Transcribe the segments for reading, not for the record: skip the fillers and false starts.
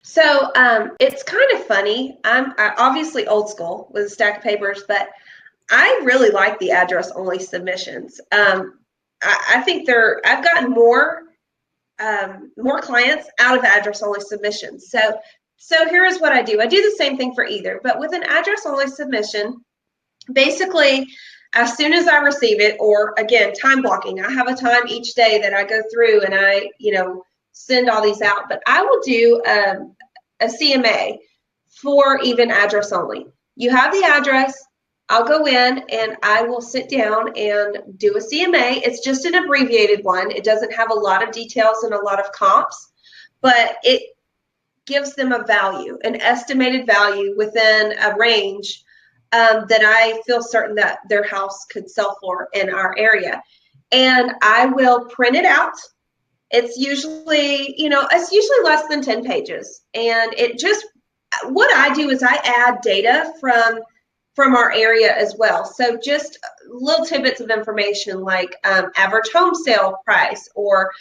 It's kind of funny. I obviously old school with a stack of papers, but I really like the address only submissions. I think I've gotten more clients out of address only submissions. So here is what I do. I do the same thing for either, but with an address only submission, basically, as soon as I receive it, or again, time blocking, I have a time each day that I go through and I, send all these out, but I will do a CMA for even address only. You have the address, I'll go in and I will sit down and do a CMA. It's just an abbreviated one. It doesn't have a lot of details and a lot of comps, but it gives them a value, an estimated value within a range that I feel certain that their house could sell for in our area. And I will print it out. It's usually less than 10 pages. And what I do is I add data from our area as well. So just little tidbits of information like average home sale price or,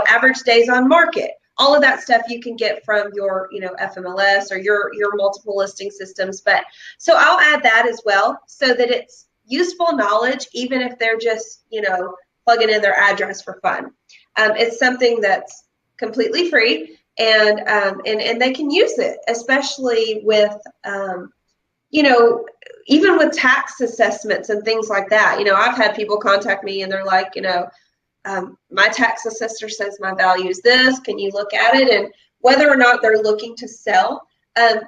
average days on market. All of that stuff you can get from your, FMLS or your multiple listing systems. But so I'll add that as well so that it's useful knowledge, even if they're just, plugging in their address for fun. It's something that's completely free and they can use it, especially with, even with tax assessments and things like that. I've had people contact me and they're like, my tax assessor says my value is this. Can you look at it? And whether or not they're looking to sell,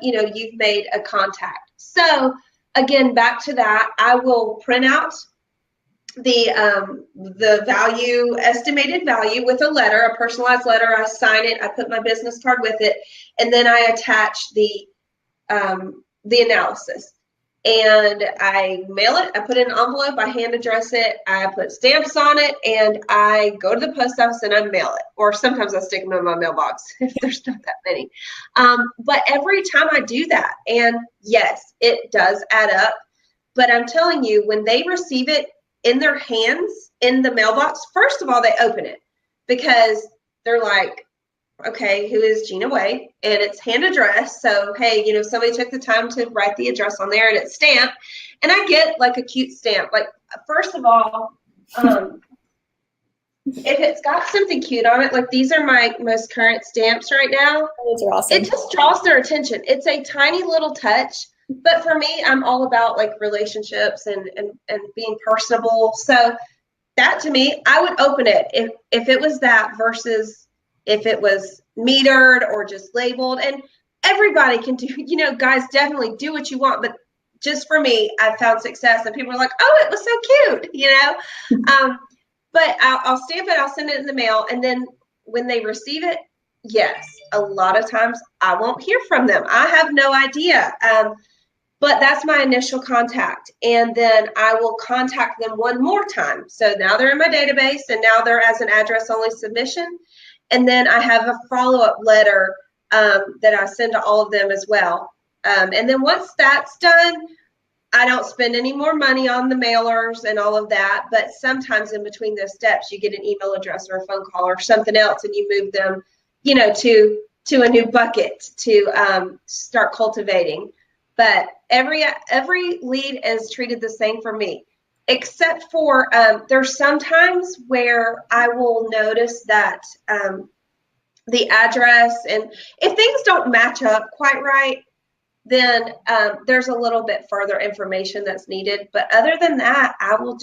you've made a contact. So again, back to that, I will print out the value, estimated value with a letter, a personalized letter. I sign it. I put my business card with it, and then I attach the analysis. And I mail it. I put it in an envelope. I hand address it. I put stamps on it, and I go to the post office and I mail it. Or sometimes I stick them in my mailbox if there's not that many. But every time I do that, and yes, it does add up. But I'm telling you, when they receive it in their hands in the mailbox, first of all, they open it because they're like, okay, who is Gina Wade? And it's hand addressed. So, hey, somebody took the time to write the address on there and it's stamped. And I get like a cute stamp. Like, first of all, if it's got something cute on it, like these are my most current stamps right now. Those are awesome. It just draws their attention. It's a tiny little touch. But for me, I'm all about like relationships and being personable. So that to me, I would open it if it was that versus if it was metered or just labeled. And everybody can do, guys, definitely do what you want. But just for me, I found success and people are like, oh, it was so cute, But I'll stamp it, I'll send it in the mail. And then when they receive it, yes, a lot of times I won't hear from them. I have no idea. But that's my initial contact. And then I will contact them one more time. So now they're in my database and now they're as an address only submission. And then I have a follow-up letter that I send to all of them as well. And then once that's done, I don't spend any more money on the mailers and all of that. But sometimes in between those steps, you get an email address or a phone call or something else and you move them, to a new bucket to start cultivating. But every lead is treated the same for me, except for there's sometimes where I will notice that the address, and if things don't match up quite right, then there's a little bit further information that's needed. But other than that, I will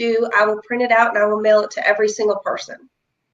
print it out and I will mail it to every single person.